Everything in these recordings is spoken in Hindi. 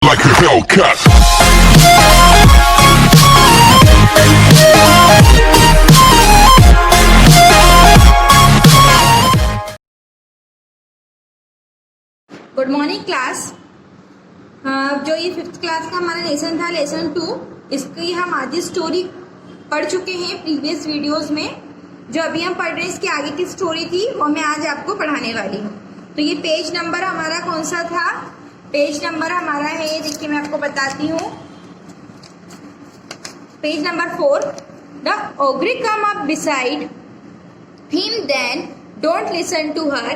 like a Hellcat. Good morning class. जो ये 5th क्लास का हमारा लेसन था, लेसन 2, इसकी हम आधी स्टोरी पढ़ चुके हैं प्रीवियस वीडियोस में। जो अभी हम पढ़ रहे हैं इसके आगे की स्टोरी थी वो मैं आज आपको पढ़ाने वाली हूँ। तो ये पेज नंबर हमारा कौन सा था? पेज नंबर हमारा है, देखिए मैं आपको बताती हूँ, page number 4। The ogre come up beside him, then don't listen to her.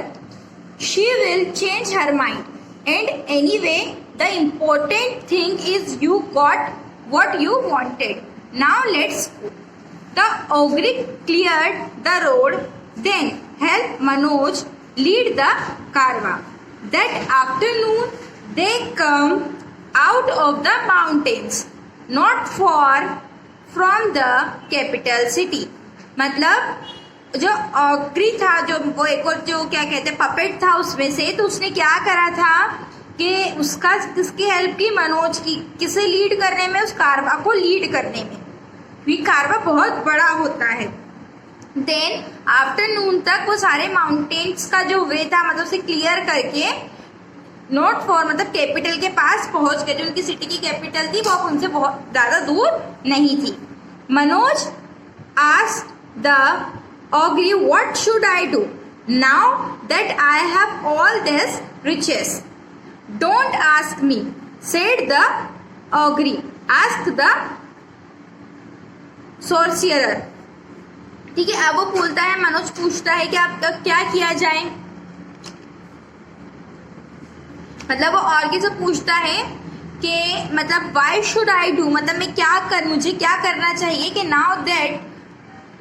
She will change her mind. And anyway, the important thing is you got what you wanted. Now let's go. The ogre cleared the road, then helped Manoj lead the caravan. That afternoon, they come out of the mountains, not far from the capital city. मतलब जो ऑग्री था, जो वो एक और जो क्या कहते हैं पपेट था उसमें से, तो उसने क्या करा था कि उसका किसकी हेल्प की? मनोज की। किसे लीड करने में? उस कारवा को लीड करने में। ये कारवा बहुत बड़ा होता है। देन आफ्टरनून तक वो सारे माउंटेन्स का जो वे था मतलब उसे क्लियर करके नॉट फॉर मतलब कैपिटल के पास पहुंच गए। जो उनकी सिटी की कैपिटल थी वो उनसे बहुत ज्यादा दूर नहीं थी। Manoj asked the ogre, what should I do now that I have all this riches? Don't ask me, said the ogre. Ask the sorcerer. ठीक है, अब वो बोलता है, मनोज पूछता है कि आप क्या किया जाए। मतलब वो ऑर्गी से पूछता है कि मतलब why should I do, मतलब मुझे क्या करना चाहिए कि now that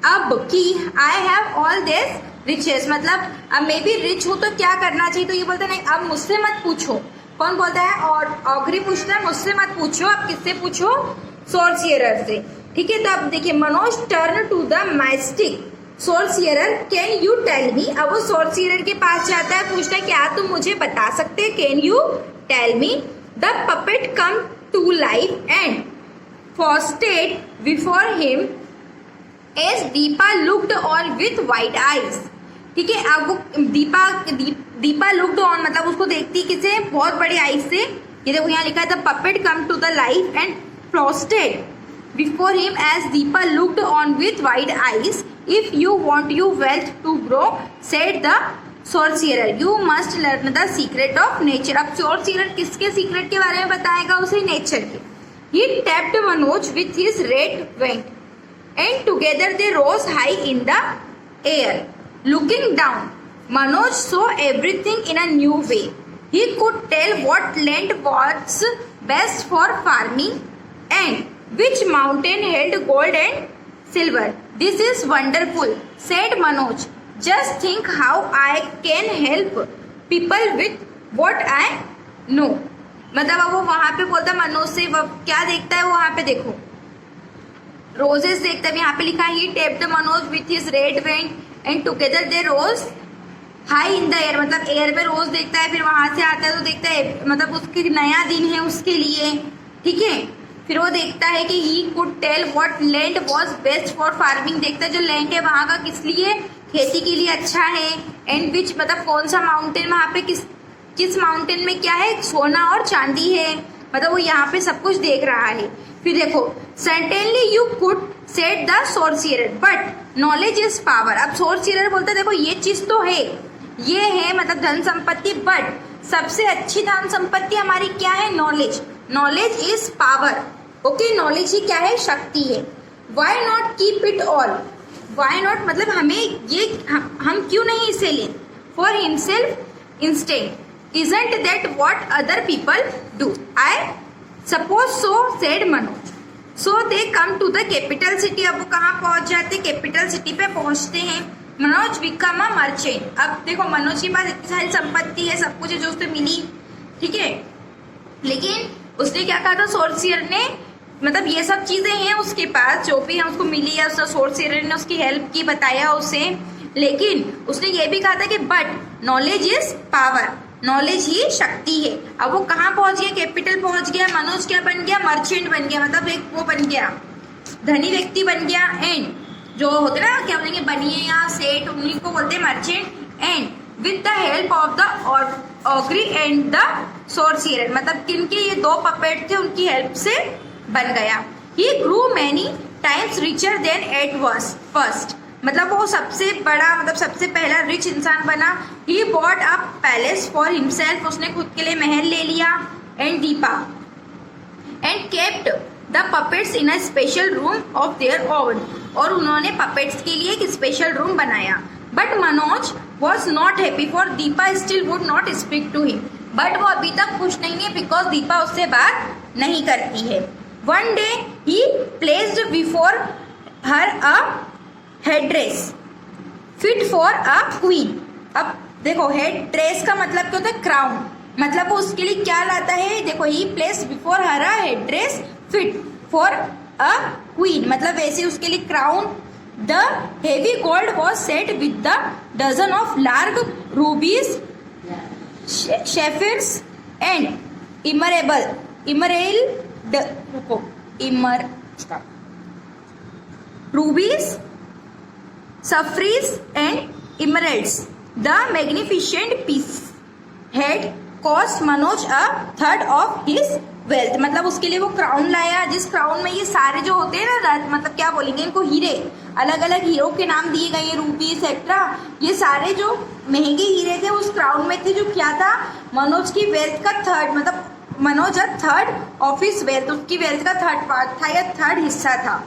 अब कि I have all this riches, मतलब अब मैं भी रिच हूँ तो क्या करना चाहिए। तो ये बोलता है नहीं, अब मुझसे मत पूछो। कौन बोलता है? और ऑग्री पूछता है मुझसे मत पूछो, अब किससे पूछो? सोर्सियरर से। ठीक है, तो अब देखिए, Manoj turn to the mystic sorcerer, can you tell me. अब वो सोर्सियरर के पास जाता है, पूछता है क्या तुम मुझे बता सकते हैं? Can you tell me. The puppet come to life and fasted before him as Deepa looked on with wide eyes. ठीक है, अब वो दीपा लुक्ड ऑन मतलब उसको देखती किसे? बहुत बड़ी आईज से। ये देखो यहाँ लिखा है the puppet come to the life and frosted before him as Deepa looked on with wide eyes. If you want you wealth to grow, said the sorcerer, you must learn the secret of nature. अब सोर्सियरर किसके सीक्रेट के बारे में बताएगा? उसे नेचर के। He tapped Manoj with his red wand and together they rose high in the air. Looking down, Manoj saw everything in a new way. He could tell what land was best for farming and which mountain held gold and silver. This is wonderful, said Manoj. Just think how I can help people with what I know. मतलब अब वो वहां पे बोलता मनोज से, क्या देखता है वो वहां पे? देखो रोजेस देखते हैं, यहाँ पे लिखा है he tapped Manoj with his red wand and together they rose high in the air. मतलब एयर पे रोज देखता है, फिर वहां से आता है तो देखता है मतलब उसके नया दिन है उसके लिए। ठीक है, फिर वो देखता है कि he could tell what land was best for farming. देखता है जो लैंड है वहां का किस लिए खेती के लिए अच्छा है। एंड विच मतलब कौन सा माउंटेन, वहां पे किस माउंटेन में क्या है? सोना और चांदी है। मतलब वो यहाँ पे सब कुछ देख रहा है। फिर देखो, certainly you could, said the sorcerer, but knowledge is power. अब sorcerer बोलता है देखो ये चीज तो है, ये है मतलब धन संपत्ति, बट सबसे अच्छी धन संपत्ति हमारी क्या है? Knowledge. Knowledge is power. Okay, knowledge ही क्या है? शक्ति है। Why not keep it all? Why not मतलब हमें ये हम क्यों नहीं इसे लें? For himself instinct. Isn't that what other people do? I suppose so, said Manoj. So they come to the capital city. अब वो कहाँ पहुंच जाते? कैपिटल सिटी पे पहुंचते हैं। Manoj become a merchant. अब देखो मनोज के पास इतनी सारी संपत्ति है, सब कुछ है जो उससे मिली। ठीक है, लेकिन उसने क्या कहा था? सोर्सियर ने मतलब ये सब चीजें हैं उसके पास जो भी है उसको मिली है, सोर्सियर ने उसकी हेल्प की, बताया उसे। लेकिन उसने ये भी कहा था कि but knowledge is power. Knowledge ही शक्ति है। अब वो कहाँ पहुंच गया, कैपिटल पहुंच गया, मनोज क्या बन गया, मर्चेंट बन गया, मतलब एक वो बन गया, धनी व्यक्ति बन गया। एंड जो होते ना क्या बोलेंगे, बनिए या सेठ, उन्हीं को बोलते हैं merchant. And with the help of the ogre and the sorcerer, मतलब किनके ये दो पपेट थे, उनकी हेल्प से बन गया। He grew many times richer than at first, मतलब वो सबसे बड़ा, मतलब सबसे पहला रिच इंसान बना। He bought a palace for himself, उसने खुद के लिए महल ले लिया। And Deepa and kept the puppets in a special room of their own, और उन्होंने पपेट्स के लिए एक स्पेशल रूम बनाया। But Manoj was not happy for Deepa still would not speak to him, but वो अभी तक खुश नहीं है बिकॉज दीपा उससे बात नहीं करती है। One day he placed before her a headdress fit for a queen. अब देखो, हेड ड्रेस का मतलब क्या होता है, क्राउन, मतलब वो उसके लिए क्या लाता है, देखो, he placed before her a headdress fit for a queen, मतलब वैसे उसके लिए crown. The heavy gold was set with the dozen of large rubies, sapphires and rubies, sapphires and emeralds. The magnificent piece had cost Manoj a third of his wealth, मतलब उसके लिए वो क्राउन लाया, जिस क्राउन में ये सारे जो होते हैं ना, मतलब क्या बोलेंगे इनको, हीरे, अलग अलग हीरो के नाम दिए गए हैं, रूबी एक्सेट्रा, ये सारे जो महंगे हीरे थे उस क्राउन में थे, जो क्या था, मनोज की वेल्थ का थर्ड, मतलब Manoj third of his wealth, उसकी वेल्थ का थर्ड पार्ट था या थर्ड हिस्सा था।